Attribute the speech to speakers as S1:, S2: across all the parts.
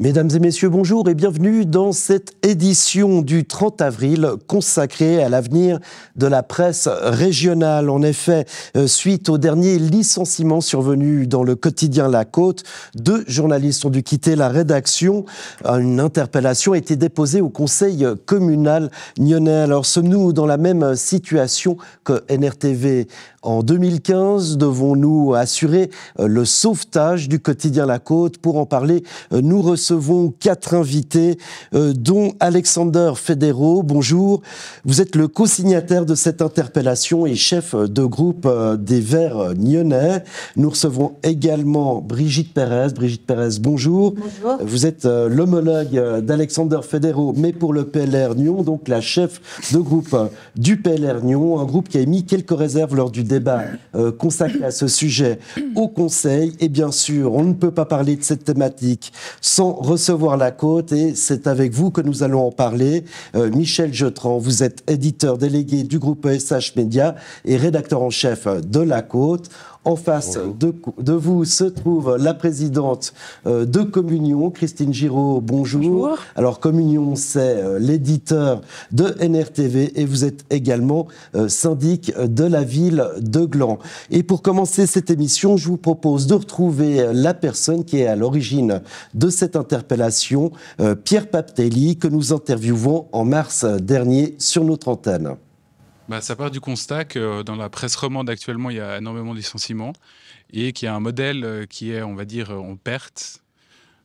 S1: Mesdames et messieurs, bonjour et bienvenue dans cette édition du 30 avril consacrée à l'avenir de la presse régionale. En effet, suite au dernier licenciement survenu dans le quotidien La Côte, 2 journalistes ont dû quitter la rédaction. Une interpellation a été déposée au conseil communal nyonnais. Alors, sommes-nous dans la même situation que NRTV en 2015? Devons-nous assurer le sauvetage du quotidien La Côte? Pour en parler, nous recevons 4 invités, dont Alexander Federo. Bonjour. Vous êtes le co-signataire de cette interpellation et chef de groupe des Verts nyonnais. Nous recevons également Brigitte Pérez. Brigitte Pérez, bonjour.
S2: Bonjour.
S1: Vous êtes l'homologue d'Alexander Federo, mais pour le PLR Nyon, donc la chef de groupe du PLR Nyon, un groupe qui a émis quelques réserves lors du débat consacré à ce sujet au Conseil. Et bien sûr, on ne peut pas parler de cette thématique sans recevoir La Côte, et c'est avec vous que nous allons en parler. Michel Jeutran, vous êtes éditeur délégué du groupe ESH Média et rédacteur en chef de La Côte. En face de vous se trouve la présidente de Communion, Christine Giraud. Bonjour.
S2: Bonjour.
S1: Alors Communion, c'est l'éditeur de NRTV et vous êtes également syndic de la ville de Gland. Et pour commencer cette émission, je vous propose de retrouver la personne qui est à l'origine de cette interpellation, Pierre Paptelli, que nous interviewons en mars dernier sur notre antenne.
S3: Ça part du constat que dans la presse romande actuellement, il y a énormément de licenciements et qu'il y a un modèle qui est, on va dire, en perte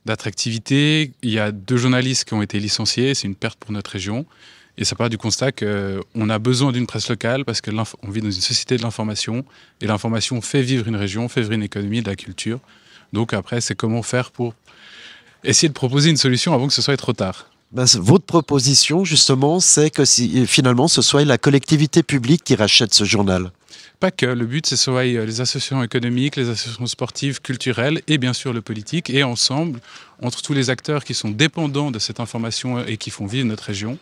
S3: d'attractivité. Il y a 2 journalistes qui ont été licenciés, c'est une perte pour notre région. Et ça part du constat qu'on a besoin d'une presse locale parce qu'on vit dans une société de l'information et l'information fait vivre une région, fait vivre une économie, de la culture. Donc après, c'est comment faire pour essayer de proposer une solution avant que ce soit trop tard.
S1: Votre proposition, justement, c'est que finalement, ce soit la collectivité publique qui rachète ce journal.
S3: Pas que. Le but, c'est que ce soit les associations économiques, les associations sportives, culturelles et bien sûr le politique. Et ensemble, entre tous les acteurs qui sont dépendants de cette information et qui font vivre notre région,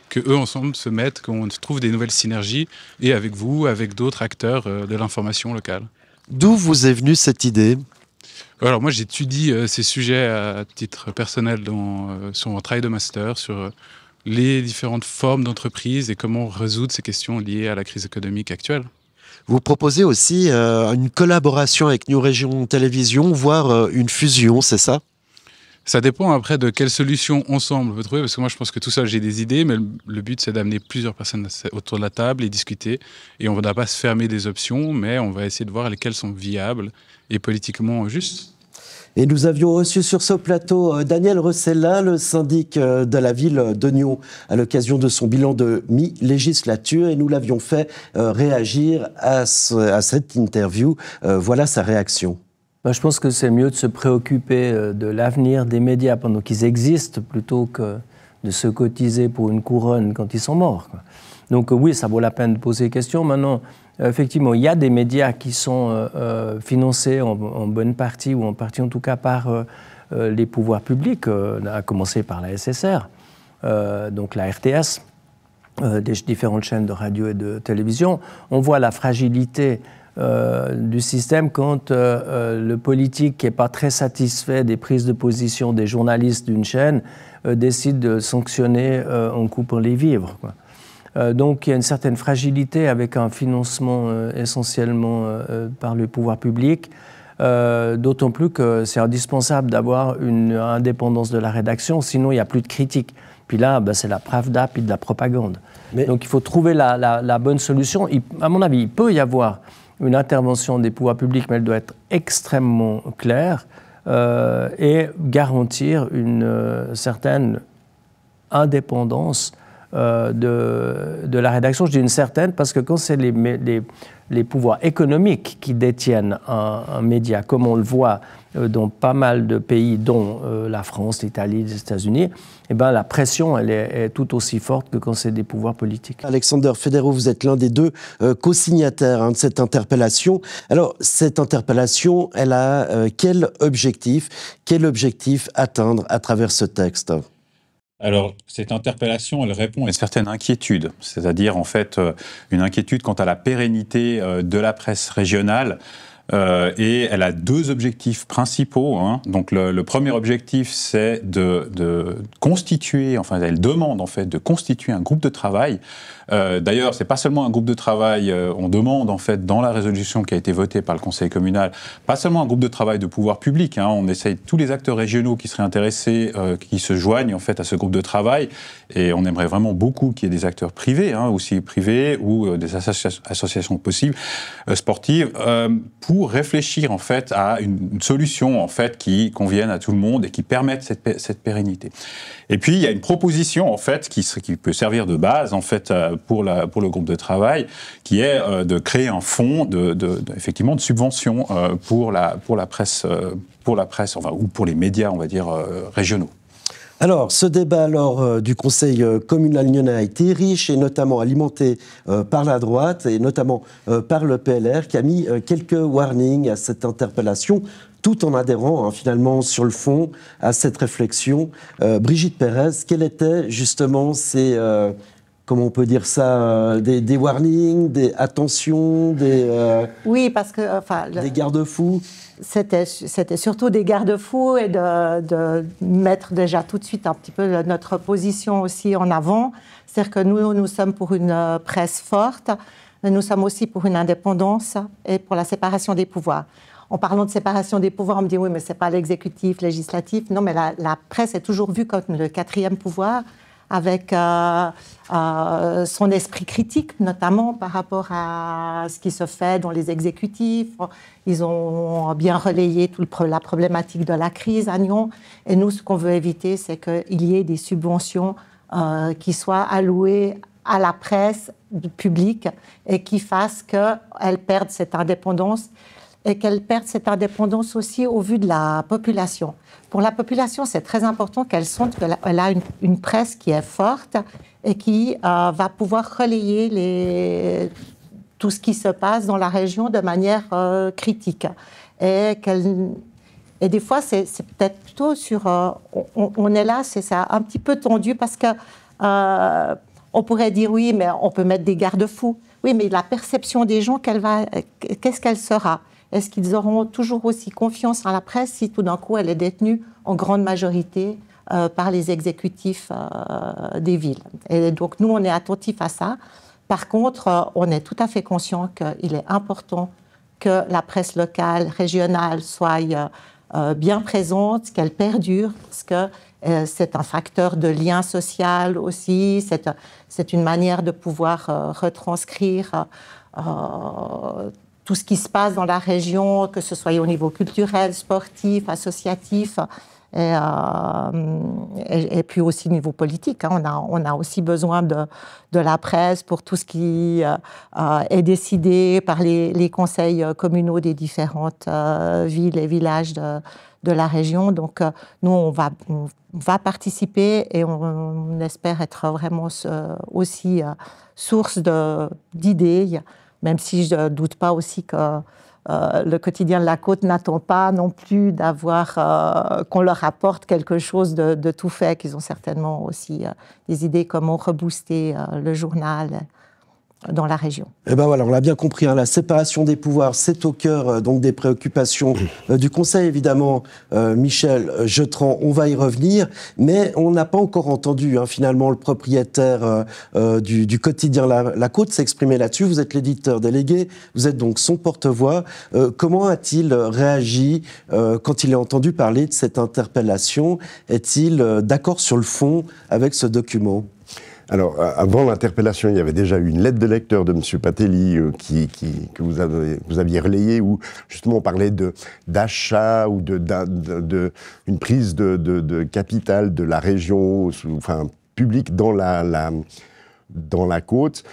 S3: qu'eux, ensemble, se mettent, qu'on trouve des nouvelles synergies et avec vous, avec d'autres acteurs de l'information locale.
S1: D'où vous est venue cette idée ?
S3: Alors moi j'étudie ces sujets à titre personnel sur mon travail de master, sur les différentes formes d'entreprises et comment résoudre ces questions liées à la crise économique actuelle.
S1: Vous proposez aussi une collaboration avec New Région Télévision, voire une fusion, c'est ça ?
S3: Ça dépend après de quelle solution ensemble on peut trouver, parce que moi je pense que tout seul j'ai des idées, mais le but c'est d'amener plusieurs personnes autour de la table et discuter. Et on ne va pas se fermer des options, mais on va essayer de voir lesquelles sont viables et politiquement justes.
S1: Et nous avions reçu sur ce plateau Daniel Rossella, le syndic de la ville de Nyon, à l'occasion de son bilan de mi-législature, et nous l'avions fait réagir à cette interview. Voilà sa réaction.
S4: Je pense que c'est mieux de se préoccuper de l'avenir des médias pendant qu'ils existent plutôt que de se cotiser pour une couronne quand ils sont morts, quoi. Donc oui, ça vaut la peine de poser des questions. Maintenant, effectivement, il y a des médias qui sont financés en bonne partie, ou en partie en tout cas, par les pouvoirs publics, à commencer par la SSR, donc la RTS, des différentes chaînes de radio et de télévision. On voit la fragilité du système quand le politique qui n'est pas très satisfait des prises de position des journalistes d'une chaîne décide de sanctionner en coupant les vivres, quoi. Donc il y a une certaine fragilité avec un financement essentiellement par le pouvoir public, d'autant plus que c'est indispensable d'avoir une indépendance de la rédaction, sinon il n'y a plus de critique. Puis là, c'est la pravda puis de la propagande. Donc il faut trouver la bonne solution. À mon avis, il peut y avoir une intervention des pouvoirs publics, mais elle doit être extrêmement claire et garantir une certaine indépendance de la rédaction. Je dis une certaine parce que quand c'est les pouvoirs économiques qui détiennent un média, comme on le voit dans pas mal de pays, dont la France, l'Italie, les États-Unis, la pression elle est tout aussi forte que quand c'est des pouvoirs politiques.
S1: Alexander Federo, vous êtes l'un des 2 co-signataires de cette interpellation. Alors, cette interpellation, elle a quel objectif atteindre à travers ce texte ?
S5: Alors, cette interpellation, elle répond à une certaine inquiétude, c'est-à-dire en fait une inquiétude quant à la pérennité de la presse régionale et elle a deux objectifs principaux. Hein. Donc le premier objectif, c'est de constituer, enfin elle demande en fait de constituer un groupe de travail. D'ailleurs, c'est pas seulement un groupe de travail, on demande en fait dans la résolution qui a été votée par le Conseil communal, pas seulement un groupe de travail de pouvoir public, hein, on essaye tous les acteurs régionaux qui seraient intéressés, qui se joignent en fait à ce groupe de travail, et on aimerait vraiment beaucoup qu'il y ait des acteurs privés, hein, aussi privés ou des associations possibles, sportives, pour réfléchir en fait à une solution en fait qui convienne à tout le monde et qui permette cette pérennité. Et puis il y a une proposition en fait qui peut servir de base en fait pour le groupe de travail, qui est de créer un fonds effectivement de subvention pour la presse, enfin, ou pour les médias, on va dire, régionaux.
S1: Alors, ce débat du Conseil communal lyonnais a été riche et notamment alimenté par la droite et notamment par le PLR qui a mis quelques warnings à cette interpellation, tout en adhérant finalement sur le fond à cette réflexion. Brigitte Pérez, quels étaient justement ces... comment on peut dire ça, des warnings, des attentions,
S2: oui, parce que
S1: des garde-fous.
S2: C'était surtout des garde-fous et de mettre déjà tout de suite un petit peu notre position aussi en avant. C'est-à-dire que nous sommes pour une presse forte, nous sommes aussi pour une indépendance et pour la séparation des pouvoirs. En parlant de séparation des pouvoirs, on me dit oui, mais c'est pas l'exécutif, législatif. Non, mais la presse est toujours vue comme le quatrième pouvoir, avec son esprit critique, notamment par rapport à ce qui se fait dans les exécutifs. Ils ont bien relayé toute la problématique de la crise à Nyon. Et nous, ce qu'on veut éviter, c'est qu'il y ait des subventions qui soient allouées à la presse publique et qui fassent qu'elle perde cette indépendance et qu'elle perde cette indépendance aussi au vu de la population. Pour la population, c'est très important qu'elle sente qu'elle a une presse qui est forte et qui va pouvoir relayer tout ce qui se passe dans la région de manière critique. Et des fois, c'est peut-être plutôt sur... on est là, c'est ça, un petit peu tendu parce que on pourrait dire oui, mais on peut mettre des garde-fous. Oui, mais la perception des gens, qu'est-ce qu'elle sera ? Est-ce qu'ils auront toujours aussi confiance en la presse si tout d'un coup elle est détenue en grande majorité par les exécutifs des villes? Et donc nous, on est attentifs à ça. Par contre, on est tout à fait conscient qu'il est important que la presse locale, régionale soit bien présente, qu'elle perdure, parce que c'est un facteur de lien social aussi, c'est une manière de pouvoir retranscrire tout ce qui se passe dans la région, que ce soit au niveau culturel, sportif, associatif, et puis aussi au niveau politique. Hein. On a aussi besoin de la presse pour tout ce qui est décidé par les conseils communaux des différentes villes et villages de la région. Donc nous, on va participer et on espère être vraiment aussi source d'idées, même si je ne doute pas aussi que le quotidien de la Côte n'attend pas non plus d'avoir qu'on leur apporte quelque chose de tout fait, qu'ils ont certainement aussi des idées comment rebooster le journal dans la région.
S1: Eh ben voilà, on l'a bien compris, hein, la séparation des pouvoirs, c'est au cœur donc des préoccupations du Conseil, évidemment. Michel Jeutran, on va y revenir, mais on n'a pas encore entendu finalement le propriétaire du quotidien La Côte s'exprimer là-dessus. Vous êtes l'éditeur délégué, vous êtes donc son porte-voix. Comment a-t-il réagi quand il a entendu parler de cette interpellation? Est-il d'accord sur le fond avec ce document?
S6: Alors, avant l'interpellation, il y avait déjà eu une lettre de lecteur de M. Patelli que vous aviez relayée, où justement on parlait d'achat ou une prise de capital de la région, enfin publique dans la Côte.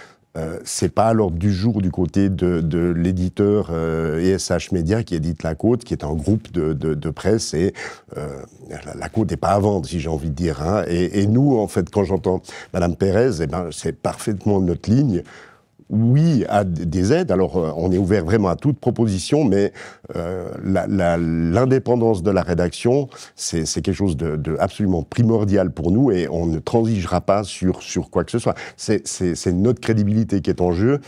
S6: C'est pas à l'ordre du jour du côté de l'éditeur ESH Média qui édite La Côte, qui est un groupe de presse, et La Côte n'est pas à vendre, si j'ai envie de dire. Hein. Et nous, en fait, quand j'entends Mme Pérez, c'est parfaitement notre ligne. Oui, à des aides. Alors, on est ouvert vraiment à toute proposition, mais l'indépendance de la rédaction, c'est quelque chose de absolument primordial pour nous, et on ne transigera pas sur quoi que ce soit. C'est notre crédibilité qui est en jeu.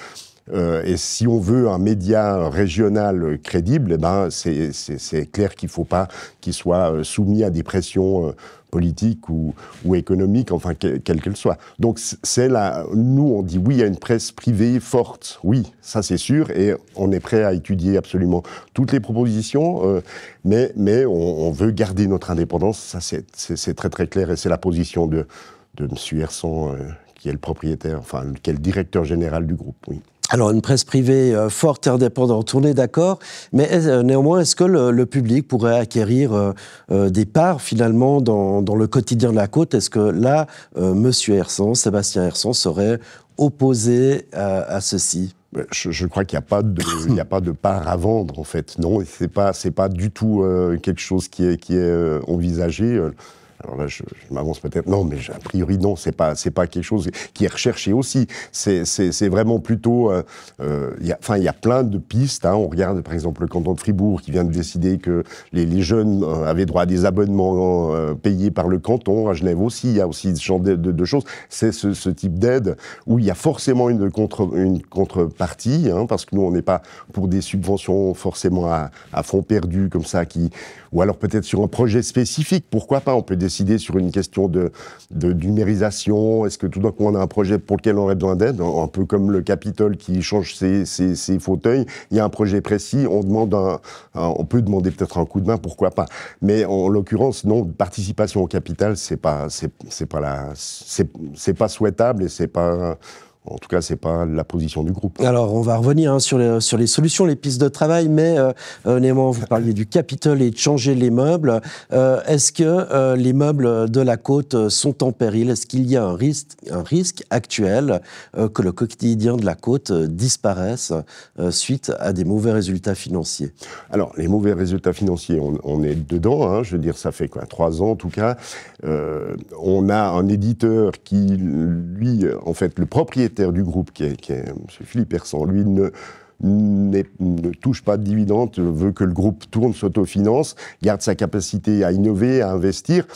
S6: Et si on veut un média régional crédible, eh ben c'est clair qu'il ne faut pas qu'il soit soumis à des pressions politiques ou économiques, enfin quelles qu'elles soient. Donc c'est là, nous on dit oui à une presse privée forte, oui, ça c'est sûr, et on est prêt à étudier absolument toutes les propositions, mais on veut garder notre indépendance, ça c'est très très clair, et c'est la position de M. Hersant, qui est le propriétaire, enfin qui est le directeur général du groupe, oui.
S1: Alors, une presse privée forte et indépendante, on est d'accord, mais néanmoins, est-ce que le public pourrait acquérir des parts, finalement, dans le quotidien de la Côte? Est-ce que là, Monsieur Hersant, Sébastien Hersant, serait opposé à ceci?
S6: Je crois qu'il n'y a pas de part à vendre, en fait. Non, c'est pas du tout quelque chose qui est envisagé. Alors là, je m'avance peut-être. Non, mais a priori, non, c'est pas quelque chose qui est recherché aussi. C'est vraiment plutôt... il y a plein de pistes. Hein. On regarde, par exemple, le canton de Fribourg qui vient de décider que les jeunes avaient droit à des abonnements payés par le canton. À Genève aussi, il y a aussi ce genre de choses. C'est ce type d'aide où il y a forcément une contrepartie, hein, parce que nous, on n'est pas pour des subventions forcément à fond perdu, comme ça, ou alors peut-être sur un projet spécifique. Pourquoi pas? On peut décider sur une question de numérisation. Est-ce que tout d'un coup on a un projet pour lequel on aurait besoin d'aide, un peu comme le Capitole qui change ses fauteuils. Il y a un projet précis, on peut demander peut-être un coup de main, pourquoi pas. Mais en l'occurrence, non, participation au capital, c'est pas souhaitable et c'est pas. En tout cas, c'est pas la position du groupe.
S1: Alors, on va revenir sur les solutions, les pistes de travail, mais néanmoins, vous parliez du Capitole et de changer les meubles. Est-ce que les meubles de la Côte sont en péril? Est-ce qu'il y a un risque actuel que le quotidien de la Côte disparaisse suite à des mauvais résultats financiers?
S6: Alors, les mauvais résultats financiers, on est dedans. Hein, je veux dire, ça fait 3 ans en tout cas. On a un éditeur qui, lui, en fait, le propriétaire du groupe, qui est M. Philippe Hersant, lui ne touche pas de dividendes, veut que le groupe tourne, s'autofinance, garde sa capacité à innover, à investir.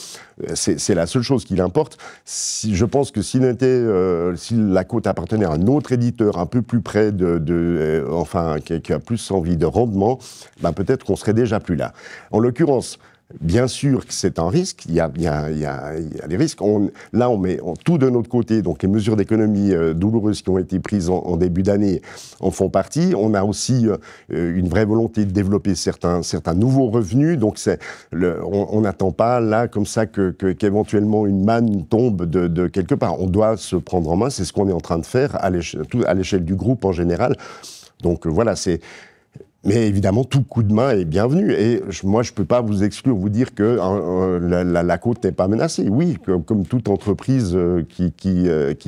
S6: C'est la seule chose qui l'importe. Je pense que si la Côte appartenait à un autre éditeur un peu plus près qui a plus envie de rendement, ben peut-être qu'on serait déjà plus là. En l'occurrence, bien sûr que c'est un risque, il y a des risques. Là, on met tout de notre côté, donc les mesures d'économie douloureuses qui ont été prises en début d'année en font partie. On a aussi une vraie volonté de développer certains nouveaux revenus, donc on n'attend pas là comme ça qu'éventuellement une manne tombe de quelque part. On doit se prendre en main, c'est ce qu'on est en train de faire à l'échelle du groupe en général. Donc voilà, mais évidemment, tout coup de main est bienvenu. Et moi, je ne peux pas vous exclure, vous dire que la Côte n'est pas menacée. Oui, comme toute entreprise qui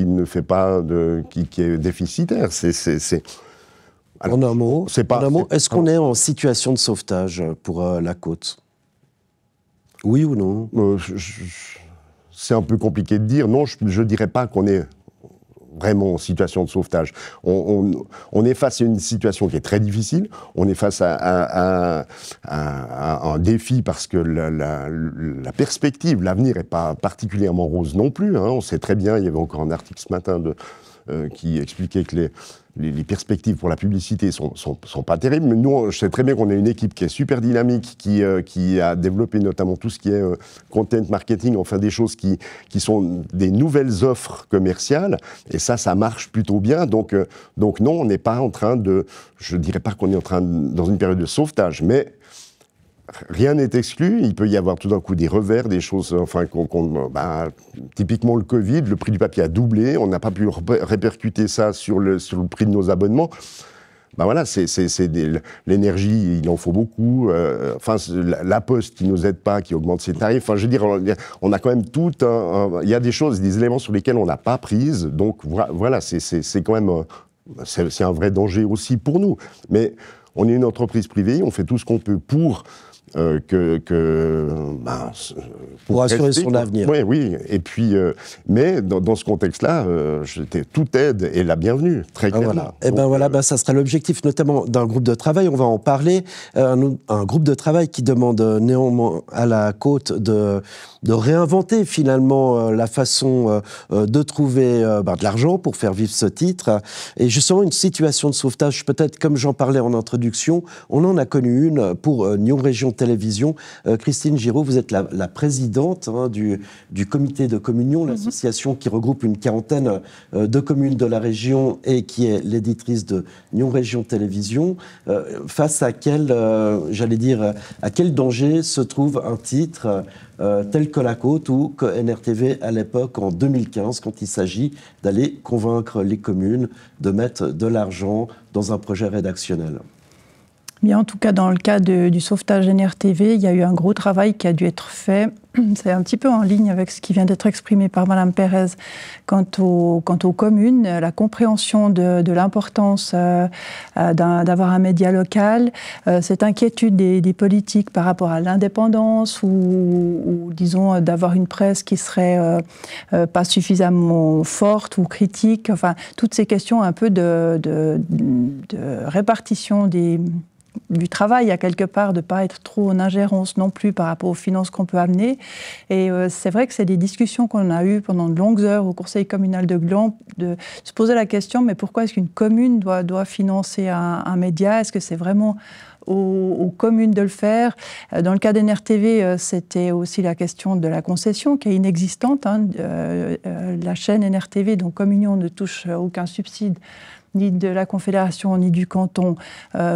S6: ne fait pas qui est déficitaire.
S1: Alors, en un mot, est-ce qu'on est en situation de sauvetage pour la Côte? Oui ou non?
S6: C'est un peu compliqué de dire. Non, je ne dirais pas qu'on est vraiment en situation de sauvetage. On est face à une situation qui est très difficile, on est face à un défi parce que la perspective, l'avenir n'est pas particulièrement rose non plus. Hein. On sait très bien, il y avait encore un article ce matin qui expliquait que les perspectives pour la publicité sont pas terribles. Mais nous, je sais très bien qu'on a une équipe qui est super dynamique, qui a développé notamment tout ce qui est content marketing, enfin des choses qui sont des nouvelles offres commerciales. Et ça marche plutôt bien. Donc non, on n'est pas en train je dirais pas qu'on est dans une période de sauvetage, mais rien n'est exclu, il peut y avoir tout d'un coup des revers, des choses, enfin, typiquement le Covid, le prix du papier a doublé, on n'a pas pu répercuter ça sur le prix de nos abonnements. Ben voilà, l'énergie, il en faut beaucoup. La Poste qui nous aide pas, qui augmente ses tarifs. Enfin, je veux dire, on a quand même il y a des choses, des éléments sur lesquels on n'a pas prise. Donc voilà, c'est quand même, c'est un vrai danger aussi pour nous. Mais on est une entreprise privée, on fait tout ce qu'on peut pour
S1: pour assurer son avenir.
S6: Oui, oui. Et puis, mais dans ce contexte-là, toute aide est la bienvenue, très clairement.
S1: Voilà. Et ben ça sera l'objectif notamment d'un groupe de travail. On va en parler. Un groupe de travail qui demande néanmoins à la Côte de réinventer finalement la façon de trouver de l'argent pour faire vivre ce titre. Et justement, une situation de sauvetage, peut-être comme j'en parlais en introduction, on en a connu une pour Nyon Région Télévision. Christine Giraud, vous êtes la présidente du comité de communion, l'association qui regroupe une quarantaine de communes de la région et qui est l'éditrice de Nyon Région Télévision. Face à quel danger se trouve un titre tel que La Côte ou que NRTV à l'époque, en 2015, quand il s'agit d'aller convaincre les communes de mettre de l'argent dans un projet rédactionnel?
S7: Bien, en tout cas, dans le cas du sauvetage NRTV, il y a eu un gros travail qui a dû être fait. C'est un petit peu en ligne avec ce qui vient d'être exprimé par Madame Pérez quant aux communes, la compréhension de l'importance d'avoir un média local, cette inquiétude des politiques par rapport à l'indépendance ou disons, d'avoir une presse qui serait pas suffisamment forte ou critique. Enfin, toutes ces questions un peu de répartition du travail, à quelque part, de ne pas être trop en ingérence non plus par rapport aux finances qu'on peut amener. Et c'est vrai que c'est des discussions qu'on a eues pendant de longues heures au conseil communal de Gland, de se poser la question, mais pourquoi est-ce qu'une commune doit financer un média? Est-ce que c'est vraiment aux communes de le faire? Dans le cas d'NRTV, c'était aussi la question de la concession qui est inexistante. La chaîne NRTV, donc Communion, ne touche aucun subside ni de la Confédération, ni du canton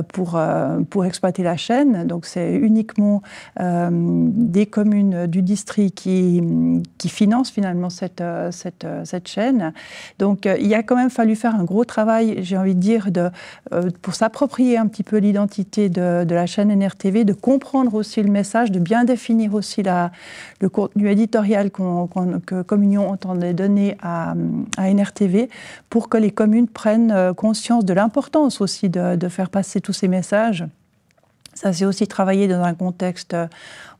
S7: pour exploiter la chaîne. Donc c'est uniquement des communes du district qui financent finalement cette chaîne. Donc il a quand même fallu faire un gros travail, j'ai envie de dire, pour s'approprier un petit peu l'identité de la chaîne NRTV, de comprendre aussi le message, de bien définir aussi le contenu éditorial que Communion entendait donner à NRTV pour que les communes prennent conscience de l'importance aussi de faire passer tous ces messages. Ça s'est aussi travaillé dans un contexte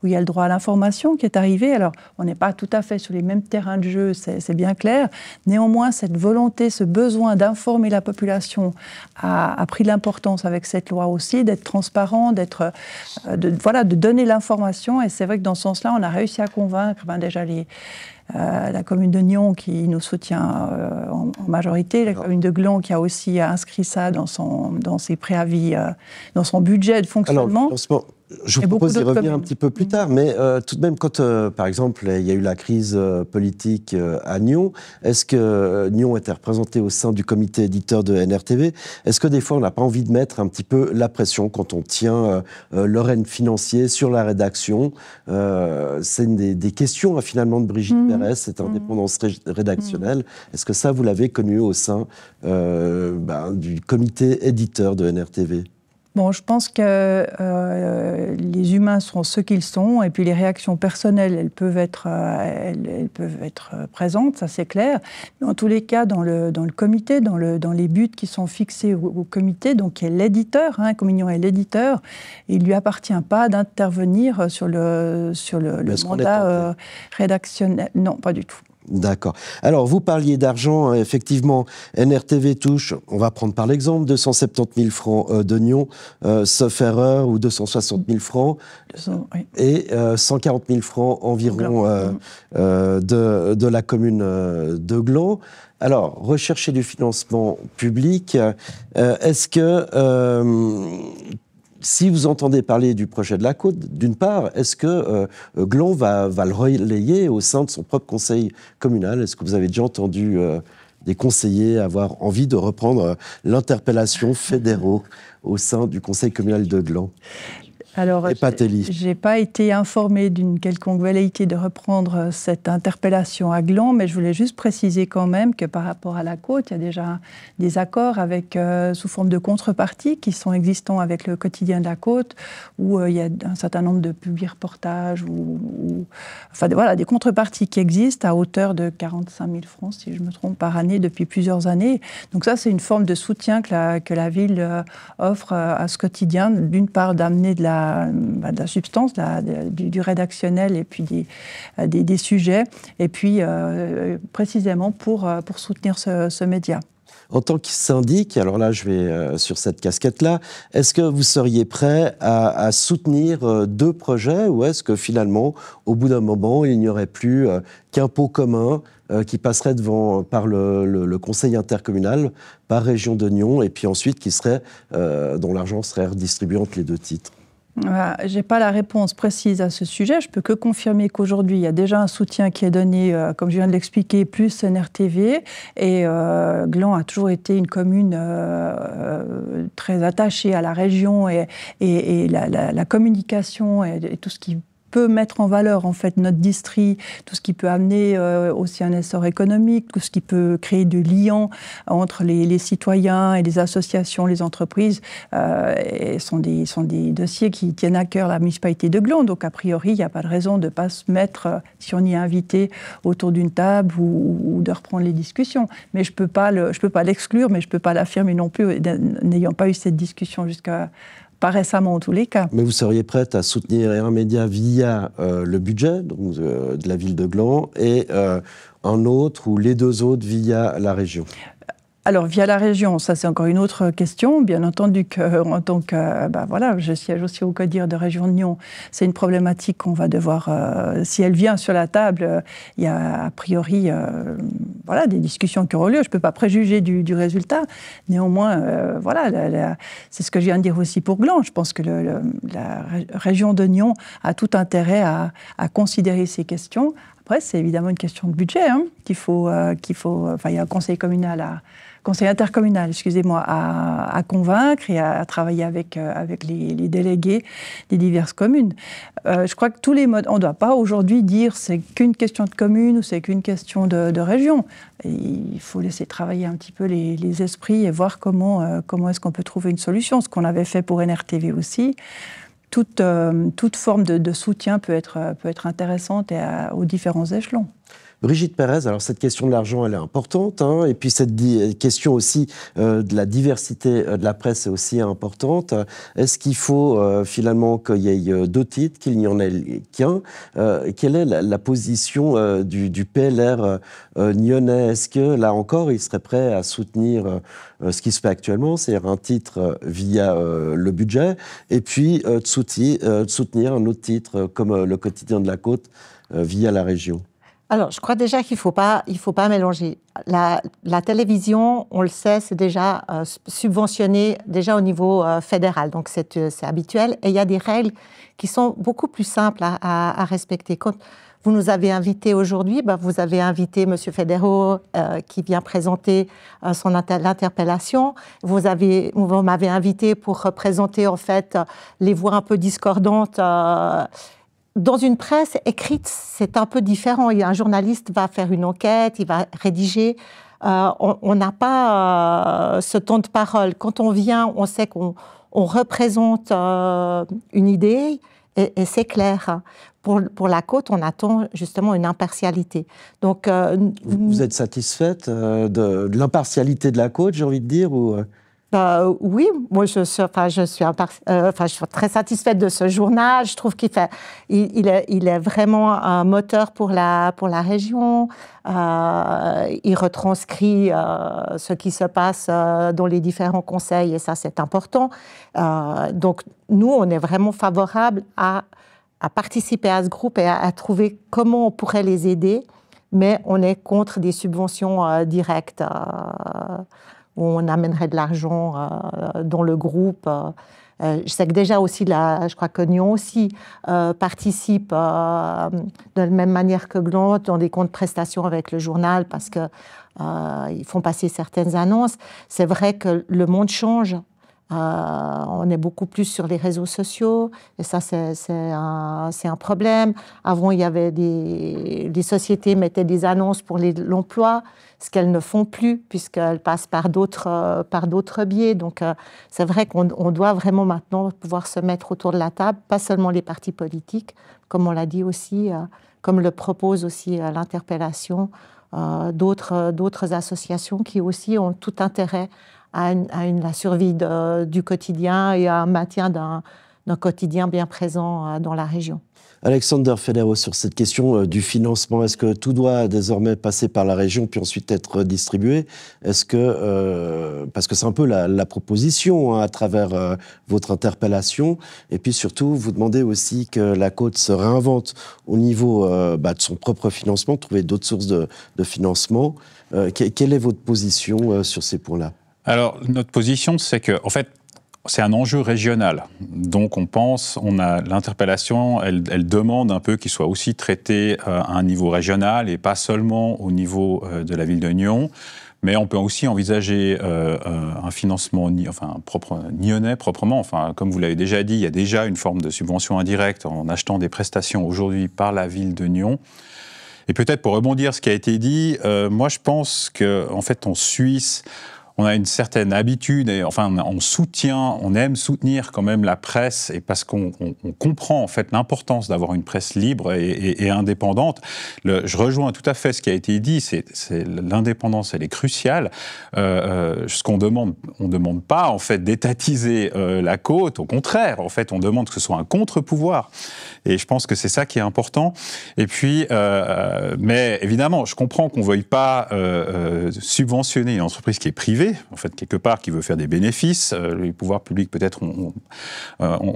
S7: où il y a le droit à l'information qui est arrivé. Alors, on n'est pas tout à fait sur les mêmes terrains de jeu, c'est bien clair. Néanmoins, cette volonté, ce besoin d'informer la population a pris de l'importance avec cette loi aussi, d'être transparent, de donner l'information. Et c'est vrai que dans ce sens-là, on a réussi à convaincre déjà la commune de Nyon qui nous soutient en majorité, la commune de Gland qui a aussi inscrit ça dans ses préavis, dans son budget de fonctionnement.
S1: Alors, je vous propose d'y revenir un petit peu plus tard, mais tout de même, quand, par exemple, il y a eu la crise politique à Nyon, est-ce que Nyon était représenté au sein du comité éditeur de NRTV? Est-ce que des fois, on n'a pas envie de mettre un petit peu la pression quand on tient le règne financier sur la rédaction? C'est des questions, finalement, de Brigitte Pérez, cette indépendance rédactionnelle. Est-ce que ça, vous l'avez connu au sein du comité éditeur de NRTV?
S7: Bon, je pense que les humains sont ce qu'ils sont, et puis les réactions personnelles, elles peuvent être présentes, ça c'est clair. Mais en tous les cas, dans le comité, dans les buts qui sont fixés au comité, donc qui est l'éditeur, Communion est l'éditeur, il ne lui appartient pas d'intervenir sur le mandat rédactionnel. Non, pas du tout.
S1: D'accord. Alors, vous parliez d'argent, effectivement, NRTV touche, on va prendre par l'exemple, 270 000 francs de Nyon, sauf erreur, ou 260 000 francs, oui. Et 140 000 francs environ de la commune de Gland. Alors, rechercher du financement public, est-ce que... si vous entendez parler du projet de la Côte, d'une part, est-ce que Gland va le relayer au sein de son propre conseil communal? Est-ce que vous avez déjà entendu des conseillers avoir envie de reprendre l'interpellation fédéraux au sein du conseil communal de Gland?
S7: Alors, je n'ai pas été informée d'une quelconque velléité de reprendre cette interpellation à Gland, mais je voulais juste préciser quand même que par rapport à la Côte, il y a déjà des accords sous forme de contrepartie qui sont existants avec le quotidien de la Côte, où il y a un certain nombre de publi-reportages, des contreparties qui existent à hauteur de 45 000 francs, si je me trompe, par année depuis plusieurs années. Donc ça, c'est une forme de soutien que la ville offre à ce quotidien, d'une part d'amener de la de la substance, du rédactionnel et puis des sujets, et puis précisément pour soutenir ce média.
S1: En tant que syndic, alors là je vais sur cette casquette-là, est-ce que vous seriez prêt à soutenir 2 projets, ou est-ce que finalement, au bout d'un moment, il n'y aurait plus qu'un pot commun qui passerait par le conseil intercommunal, par région de Nyon, et puis ensuite dont l'argent serait redistribué entre les 2 titres?
S7: Je n'ai pas la réponse précise à ce sujet. Je peux que confirmer qu'aujourd'hui, il y a déjà un soutien qui est donné, comme je viens de l'expliquer, plus NRTV. Et Gland a toujours été une commune très attachée à la région et la communication et tout ce qui peut mettre en valeur en fait notre district, tout ce qui peut amener aussi un essor économique, tout ce qui peut créer du lien entre les citoyens et les associations, les entreprises, sont des dossiers qui tiennent à cœur la municipalité de Gland. Donc a priori, il n'y a pas de raison de ne pas se mettre, si on y est invité, autour d'une table ou de reprendre les discussions. Mais je peux pas l'exclure, mais je ne peux pas l'affirmer non plus, n'ayant pas eu cette discussion pas récemment en tous les cas.
S1: Mais vous seriez prête à soutenir un média via le budget donc, de la ville de Gland et un autre ou les 2 autres via la région?
S7: Alors, via la région, ça c'est encore une autre question. Bien entendu qu'en tant que, je siège aussi au CODIR de région de Nyon, c'est une problématique qu'on va devoir, si elle vient sur la table, il y a a priori des discussions qui auront lieu. Je ne peux pas préjuger du résultat. Néanmoins, c'est ce que je viens de dire aussi pour Gland. Je pense que la région de Nyon a tout intérêt à considérer ces questions. Après, c'est évidemment une question de budget il y a un conseil intercommunal, à convaincre et à travailler avec les délégués des diverses communes. Je crois que tous les modes, on ne doit pas aujourd'hui dire c'est qu'une question de commune ou c'est qu'une question de région. Et il faut laisser travailler un petit peu les esprits et voir comment est-ce qu'on peut trouver une solution. Ce qu'on avait fait pour NRTV aussi. Toute forme de soutien peut être intéressante aux différents échelons.
S1: Brigitte Pérez, alors cette question de l'argent, elle est importante, et puis cette question aussi de la diversité de la presse est aussi importante. Est-ce qu'il faut finalement qu'il y ait 2 titres, qu'il n'y en ait qu'un? Quelle est la position du PLR nyonnais? Est-ce que, là encore, il serait prêt à soutenir ce qui se fait actuellement, c'est-à-dire un titre via le budget, et puis de soutenir un autre titre comme le Quotidien de la Côte via la région?
S2: Alors, je crois déjà qu'il ne faut pas mélanger. La télévision, on le sait, c'est déjà subventionné déjà au niveau fédéral, donc c'est habituel. Et il y a des règles qui sont beaucoup plus simples à respecter. Quand vous nous avez invités aujourd'hui, vous avez invité M. Federo qui vient présenter l'interpellation. Vous m'avez invité pour représenter en fait les voix un peu discordantes. Dans une presse écrite, c'est un peu différent. Un journaliste va faire une enquête, il va rédiger. On n'a pas ce temps de parole. Quand on vient, on sait qu'on représente une idée et c'est clair. Pour la Côte, on attend justement une impartialité. Donc,
S1: vous êtes satisfaite de l'impartialité de la Côte, j'ai envie de dire, ou...
S2: Oui, moi je suis très satisfaite de ce journal. Je trouve il est vraiment un moteur pour la région. Il retranscrit ce qui se passe dans les différents conseils et ça c'est important. Donc nous on est vraiment favorable à participer à ce groupe et à trouver comment on pourrait les aider, mais on est contre des subventions directes. Où on amènerait de l'argent dans le groupe. Je sais que déjà aussi, je crois que Nyon aussi participe de la même manière que Gland dans des comptes prestations avec le journal parce qu'ils font passer certaines annonces. C'est vrai que le monde change. On est beaucoup plus sur les réseaux sociaux et ça c'est un problème. Avant il y avait les sociétés mettaient des annonces pour l'emploi, ce qu'elles ne font plus puisqu'elles passent par d'autres biais. Donc c'est vrai qu'on doit vraiment maintenant pouvoir se mettre autour de la table, pas seulement les partis politiques, comme on l'a dit aussi, comme le propose aussi l'interpellation, d'autres associations qui aussi ont tout intérêt à la survie du quotidien et à un maintien d'un quotidien bien présent dans la région.
S1: Alexander Federer, sur cette question du financement, est-ce que tout doit désormais passer par la région puis ensuite être distribué? Est-ce que, parce que c'est un peu la proposition à travers votre interpellation, et puis surtout vous demandez aussi que la Côte se réinvente au niveau de son propre financement, trouver d'autres sources de financement. Quelle est votre position sur ces points-là?
S5: Alors notre position, c'est que, en fait, c'est un enjeu régional. Donc l'interpellation, elle demande un peu qu'il soit aussi traité à un niveau régional et pas seulement au niveau de la ville de Nyon. Mais on peut aussi envisager un financement nyonnais proprement. Enfin, comme vous l'avez déjà dit, il y a déjà une forme de subvention indirecte en achetant des prestations aujourd'hui par la ville de Nyon. Et peut-être pour rebondir sur ce qui a été dit, moi je pense qu'en fait en Suisse, on a une certaine habitude, et enfin on aime soutenir quand même la presse, et parce qu'on comprend en fait l'importance d'avoir une presse libre et indépendante. Je rejoins tout à fait ce qui a été dit, c'est l'indépendance, elle est cruciale. Ce qu'on demande, on ne demande pas en fait d'étatiser la Côte, au contraire, en fait on demande que ce soit un contre-pouvoir. Et je pense que c'est ça qui est important. Et puis, mais évidemment, je comprends qu'on ne veuille pas subventionner une entreprise qui est privée, en fait, quelque part, qui veut faire des bénéfices. Les pouvoirs publics, peut-être, on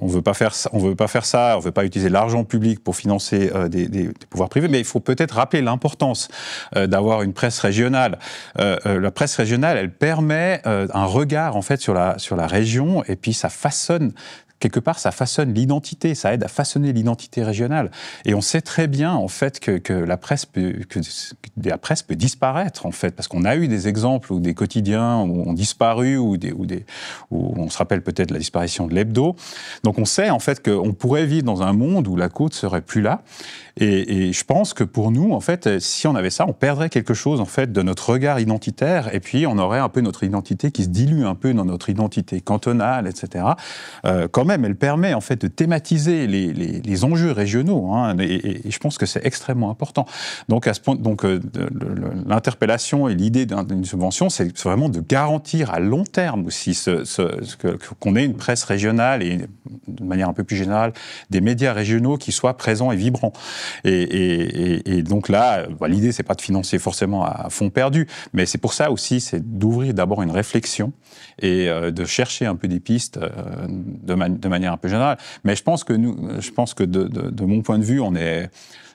S5: veut pas faire ça, on veut pas utiliser l'argent public pour financer des pouvoirs privés, mais il faut peut-être rappeler l'importance d'avoir une presse régionale. La presse régionale, elle permet un regard, en fait, sur la région, et puis ça façonne. Quelque part, ça façonne l'identité, ça aide à façonner l'identité régionale. Et on sait très bien, en fait, que la presse peut disparaître, en fait, parce qu'on a eu des exemples où des quotidiens ont disparu, où on se rappelle peut-être la disparition de l'hebdo. Donc on sait, en fait, qu'on pourrait vivre dans un monde où la Côte serait plus là. Et je pense que pour nous, en fait, si on avait ça, on perdrait quelque chose, en fait, de notre regard identitaire, et puis on aurait un peu notre identité qui se dilue un peu dans notre identité cantonale, etc. Quand même, elle permet, en fait, de thématiser les enjeux régionaux, hein, et je pense que c'est extrêmement important. Donc, à ce point, l'interpellation et l'idée d'une subvention, c'est vraiment de garantir à long terme aussi qu'on ait une presse régionale et, de manière un peu plus générale, des médias régionaux qui soient présents et vibrants. Et donc là, l'idée, c'est pas de financer forcément à fond perdu, mais c'est pour ça aussi, c'est d'ouvrir d'abord une réflexion et de chercher un peu des pistes de manière un peu générale. Mais je pense que de mon point de vue,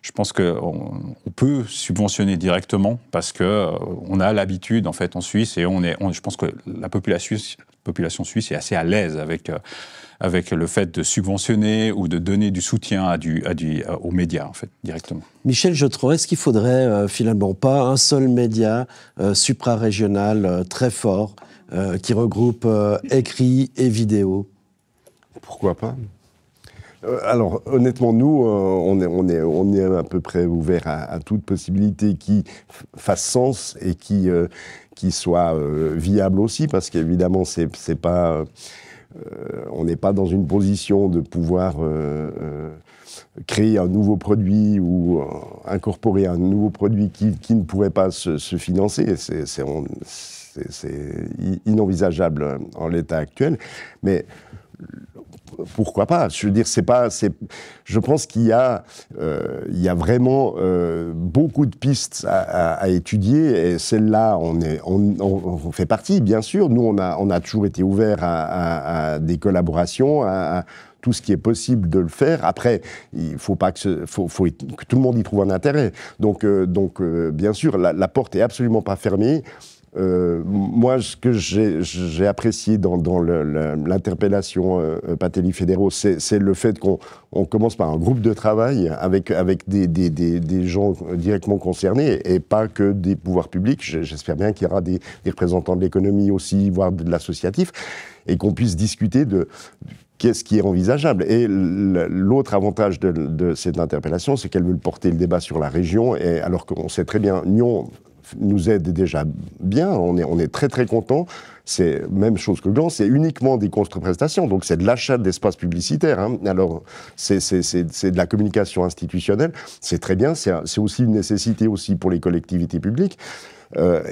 S5: je pense qu'on peut subventionner directement parce qu'on a l'habitude, en fait, en Suisse, et je pense que la population suisse est assez à l'aise avec le fait de subventionner ou de donner du soutien aux médias, en fait, directement.
S1: Michel Jeutron, est-ce qu'il faudrait finalement pas un seul média suprarégional très fort qui regroupe écrit et vidéo?
S6: Pourquoi pas? Alors, honnêtement, nous, on est à peu près ouvert à toute possibilité qui fasse sens et qui soit viable aussi, parce qu'évidemment, c'est pas... on n'est pas dans une position de pouvoir créer un nouveau produit ou incorporer un nouveau produit qui ne pourrait pas se financer. C'est inenvisageable en l'état actuel. Mais pourquoi pas? Je veux dire, je pense qu'il y a vraiment beaucoup de pistes à étudier, et celle-là, on fait partie, bien sûr. Nous, on a toujours été ouverts à des collaborations, à tout ce qui est possible de le faire. Après, il faut pas que tout le monde y trouve un intérêt. Donc, bien sûr, la porte est absolument pas fermée. Moi, ce que j'ai apprécié dans l'interpellation Patelli-Federer, c'est le fait qu'on commence par un groupe de travail avec des gens directement concernés, et pas que des pouvoirs publics. J'espère bien qu'il y aura des représentants de l'économie aussi, voire de l'associatif, et qu'on puisse discuter de qu'est-ce qui est envisageable. Et l'autre avantage de cette interpellation, c'est qu'elle veut porter le débat sur la région, et alors qu'on sait très bien, Nyon nous aide déjà bien, on est très très content. c'est même chose que Gland, c'est uniquement des contre-prestations. Donc c'est de l'achat d'espaces publicitaires. Hein. Alors c'est de la communication institutionnelle. C'est très bien. C'est aussi une nécessité aussi pour les collectivités publiques.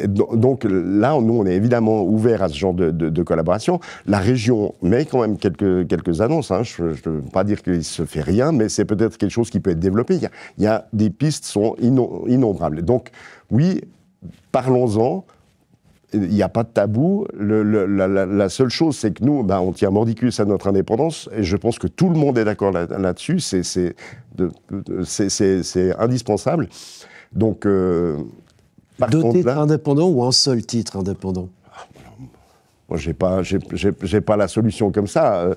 S6: Donc là, nous, on est évidemment ouvert à ce genre de collaboration. La région met quand même quelques annonces. Hein. Je ne veux pas dire qu'il ne se fait rien, mais c'est peut-être quelque chose qui peut être développé. Il y a des pistes sont innombrables. Donc oui, parlons-en. Il n'y a pas de tabou. La seule chose, c'est que nous, on tient mordicus à notre indépendance, et je pense que tout le monde est d'accord là-dessus. C'est indispensable. Donc...
S1: Deux titres indépendants ou un seul titre indépendant?
S6: Moi, j'ai pas la solution comme ça.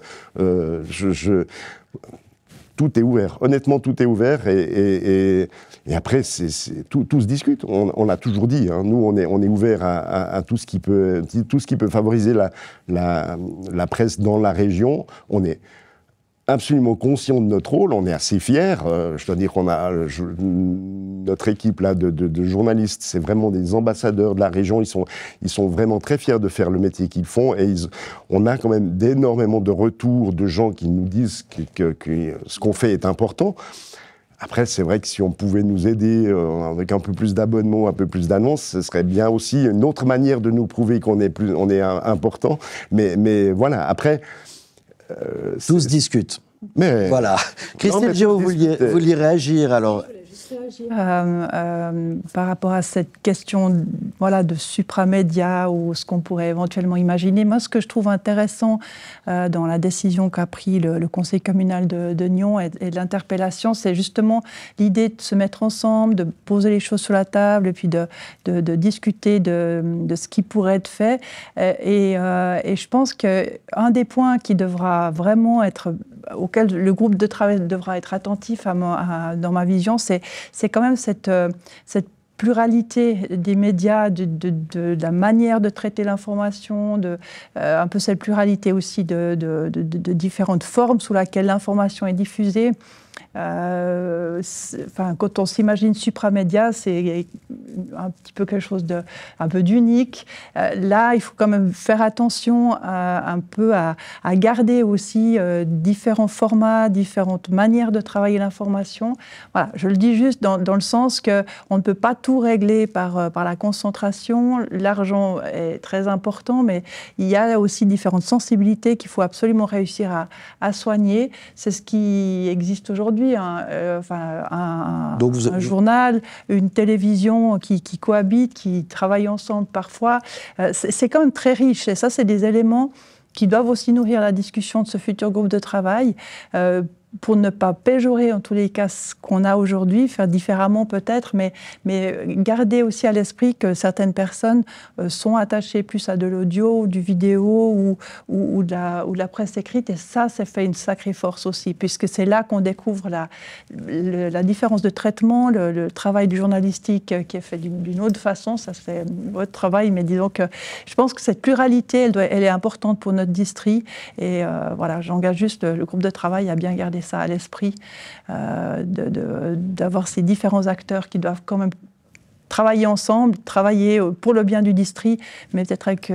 S6: Tout est ouvert. Honnêtement, tout est ouvert. Et après, tout se discute. On l'a toujours dit. Hein. Nous, on est ouvert à tout ce qui peut favoriser la presse dans la région. On est absolument conscient de notre rôle, on est assez fiers. Je dois dire qu'on a notre équipe là de journalistes, c'est vraiment des ambassadeurs de la région. Ils sont vraiment très fiers de faire le métier qu'ils font, et on a quand même énormément de retours de gens qui nous disent que ce qu'on fait est important. Après, c'est vrai que si on pouvait nous aider avec un peu plus d'abonnements, un peu plus d'annonces, ce serait bien aussi une autre manière de nous prouver qu'on est important. Mais voilà, après...
S1: Tout se discute.
S6: Mais
S1: voilà. Christelle Géraud, vous vouliez réagir alors?
S7: Par rapport à cette question de supramédia ou ce qu'on pourrait éventuellement imaginer, moi ce que je trouve intéressant dans la décision qu'a pris le conseil communal de Nyon et de l'interpellation, c'est justement l'idée de se mettre ensemble, de poser les choses sur la table et puis de discuter de ce qui pourrait être fait. Et je pense qu'un des points qui devra vraiment être, auquel le groupe de travail devra être attentif dans ma vision, c'est quand même cette pluralité des médias, de la manière de traiter l'information, un peu cette pluralité aussi de différentes formes sous laquelle l'information est diffusée. Quand on s'imagine supramédia, c'est un petit peu quelque chose un peu d'unique. Là, il faut quand même faire attention un peu à garder aussi différents formats, différentes manières de travailler l'information. Voilà, je le dis juste dans le sens qu'on ne peut pas tout régler par la concentration. L'argent est très important, mais il y a aussi différentes sensibilités qu'il faut absolument réussir à soigner. C'est ce qui existe aujourd'hui. Un journal, une télévision qui cohabitent, qui travaillent ensemble parfois. C'est quand même très riche. Et ça, c'est des éléments qui doivent aussi nourrir la discussion de ce futur groupe de travail. Pour ne pas péjorer en tous les cas ce qu'on a aujourd'hui, faire différemment peut-être, mais garder aussi à l'esprit que certaines personnes sont attachées plus à de l'audio ou du vidéo ou de la presse écrite, et ça fait une sacrée force aussi, puisque c'est là qu'on découvre la différence de traitement, le travail du journalistique qui est fait d'une autre façon. Ça se fait votre travail, mais disons que je pense que cette pluralité, elle est importante pour notre distri, et voilà, j'engage juste le groupe de travail à bien garder ça à l'esprit, d'avoir ces différents acteurs qui doivent quand même travailler ensemble, travailler pour le bien du district, mais peut-être avec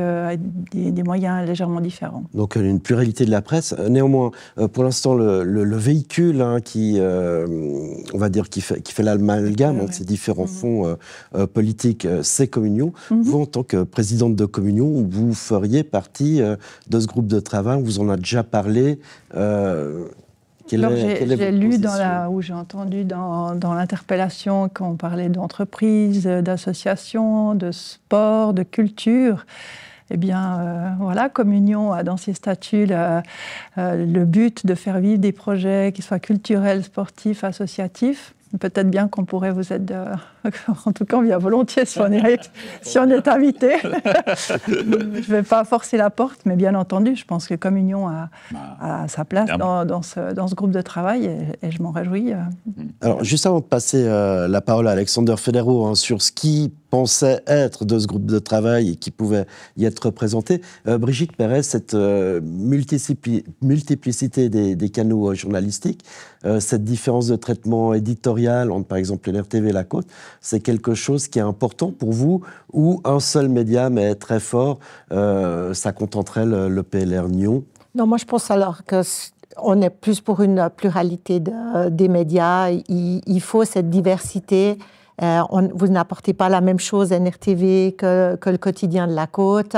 S7: des moyens légèrement différents.
S1: Donc une pluralité de la presse. Néanmoins, pour l'instant, le véhicule qui, on va dire, qui fait l'amalgame entre ces différents fonds politiques, c'est Communion. Vous, en tant que présidente de Communion, vous feriez partie de ce groupe de travail. Vous en avez déjà parlé.
S7: J'ai lu où j'ai entendu dans l'interpellation qu'on parlait d'entreprise, d'associations, de sport, de culture. Eh bien, voilà, Communion a dans ses statuts le but de faire vivre des projets qui soient culturels, sportifs, associatifs. Peut-être bien qu'on pourrait vous être... en tout cas, on vient volontiers si on est invité. Je ne vais pas forcer la porte, mais bien entendu, je pense que Communion a sa place dans ce groupe de travail, et je m'en réjouis.
S1: Alors, juste avant de passer la parole à Alexander Federer sur ce qui pensaient être de ce groupe de travail et qui pouvaient y être représentés. Brigitte Pérez, cette multiplicité des canaux journalistiques, cette différence de traitement éditorial entre, par exemple, NRTV et La Côte, c'est quelque chose qui est important pour vous, ou un seul média, mais très fort, ça contenterait le PLR Nyon?
S2: Non, moi je pense alors qu'on est plus pour une pluralité des médias. Il faut cette diversité. Vous n'apportez pas la même chose à NRTV que le quotidien de La Côte.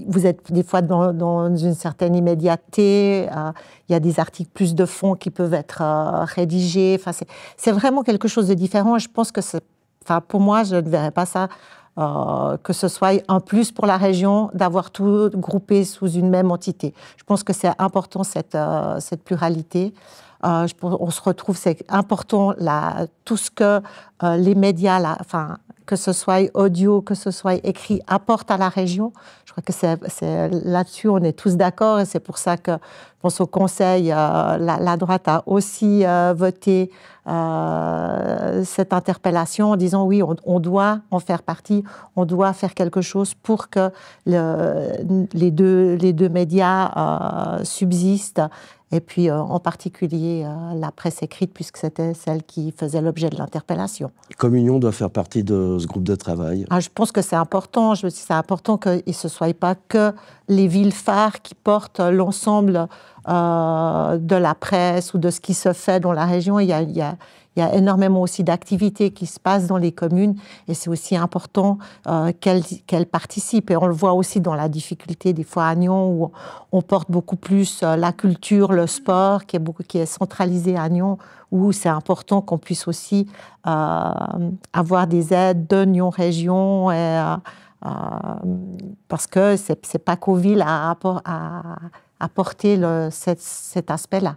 S2: Vous êtes des fois dans une certaine immédiateté. Il y a des articles plus de fond qui peuvent être rédigés. Enfin, c'est vraiment quelque chose de différent. Je pense que pour moi, je ne verrais pas ça que ce soit un plus pour la région d'avoir tout groupé sous une même entité. Je pense que c'est important cette pluralité. On se retrouve, c'est important tout ce que les médias, que ce soit audio, que ce soit écrit, apportent à la région. Je crois que c'est là-dessus, on est tous d'accord, et c'est pour ça que, je pense au Conseil, la droite a aussi voté cette interpellation en disant oui, on doit en faire partie, on doit faire quelque chose pour que les deux médias subsistent. Et puis, en particulier, la presse écrite, puisque c'était celle qui faisait l'objet de l'interpellation.
S1: Communion doit faire partie de ce groupe de travail.
S2: Je pense que c'est important. C'est important qu'il ne se soit pas que les villes phares qui portent l'ensemble de la presse ou de ce qui se fait dans la région. Il y a énormément aussi d'activités qui se passent dans les communes, et c'est aussi important qu'elles participent. Et on le voit aussi dans la difficulté des fois à Nyon, où on porte beaucoup plus la culture, le sport, qui est centralisé à Nyon, où c'est important qu'on puisse aussi avoir des aides de Nyon Région, parce que c'est pas qu'aux villes à apporter cet aspect-là.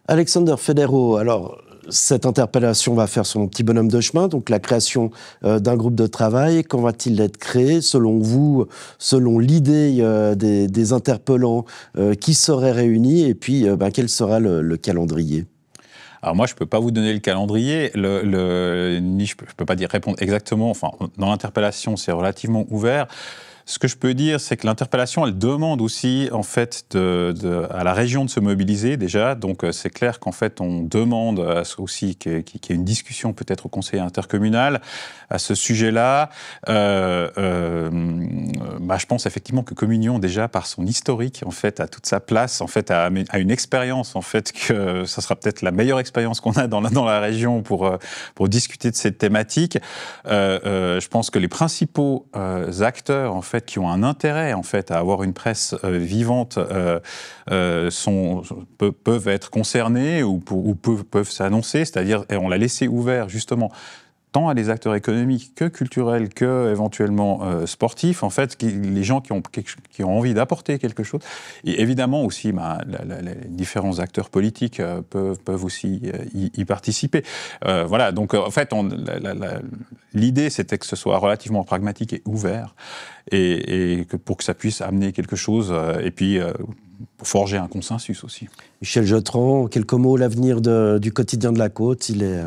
S1: Alexander Federo, alors cette interpellation va faire son petit bonhomme de chemin, donc la création d'un groupe de travail. Quand va-t-il être créé, selon vous, selon l'idée des interpellants qui seraient réunis, et puis quel sera le calendrier?
S5: Alors moi, je ne peux pas vous donner le calendrier, je ne peux pas répondre exactement, enfin, dans l'interpellation, c'est relativement ouvert. Ce que je peux dire, c'est que l'interpellation, elle demande aussi, en fait, à la région de se mobiliser, déjà. Donc, c'est clair qu'en fait, on demande aussi qu'il y ait une discussion, peut-être, au conseil intercommunal à ce sujet-là. Je pense, effectivement, que Communion, déjà, par son historique, en fait, a toute sa place, en fait, a une expérience, en fait, que ça sera peut-être la meilleure expérience qu'on a dans la région pour discuter de cette thématique. Je pense que les principaux acteurs, en fait, qui ont un intérêt en fait à avoir une presse vivante peuvent être concernés ou peuvent s'annoncer, c'est-à-dire on l'a laissé ouvert justement tant à des acteurs économiques que culturels, que éventuellement sportifs, en fait, les gens qui ont envie d'apporter quelque chose. Et évidemment aussi, les différents acteurs politiques peuvent aussi y participer. Voilà, donc en fait, l'idée, c'était que ce soit relativement pragmatique et ouvert, et pour que ça puisse amener quelque chose, et puis pour forger un consensus aussi.
S1: Michel Jotran, quelques mots, l'avenir du quotidien de La Côte, il est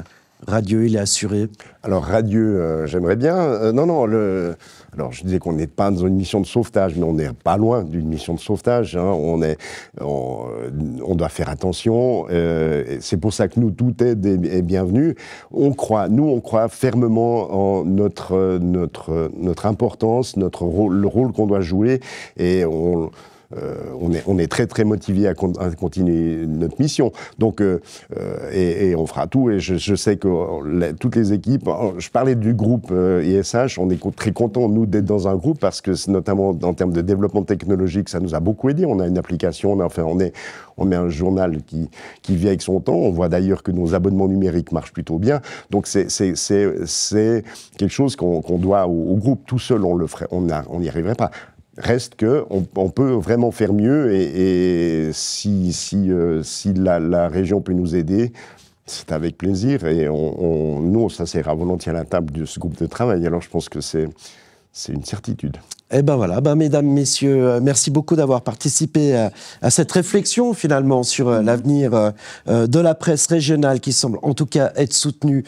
S1: radieux, il est assuré?
S6: Alors radieux, j'aimerais bien. Alors je disais qu'on n'est pas dans une mission de sauvetage, mais on n'est pas loin d'une mission de sauvetage. Hein. On doit faire attention. C'est pour ça que tout aide est bienvenue. On croit fermement en notre importance, le rôle qu'on doit jouer, et on est très très motivé à continuer notre mission. Donc et on fera tout. Et je sais que toutes les équipes. Je parlais du groupe ISH. On est très contents nous d'être dans un groupe parce que notamment en termes de développement technologique, ça nous a beaucoup aidé. On a une application. On met un journal qui vit avec son temps. On voit d'ailleurs que nos abonnements numériques marchent plutôt bien. Donc c'est quelque chose qu'on doit au groupe. Tout seul, on n'y arriverait pas. Reste qu'on peut vraiment faire mieux, et si la région peut nous aider, c'est avec plaisir, et nous, on s'asseyra volontiers à la table de ce groupe de travail. Alors je pense que c'est une certitude.
S1: Eh ben voilà, mesdames, messieurs, merci beaucoup d'avoir participé à cette réflexion finalement sur l'avenir de la presse régionale qui semble en tout cas être soutenue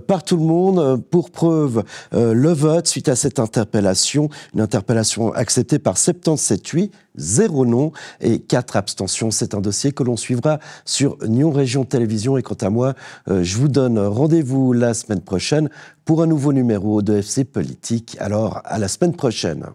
S1: par tout le monde. Pour preuve, le vote suite à cette interpellation, une interpellation acceptée par 77 oui, 0 non et 4 abstentions. C'est un dossier que l'on suivra sur Nyon Région Télévision. Et quant à moi, je vous donne rendez-vous la semaine prochaine pour un nouveau numéro de FC Politique. Alors, à la semaine prochaine.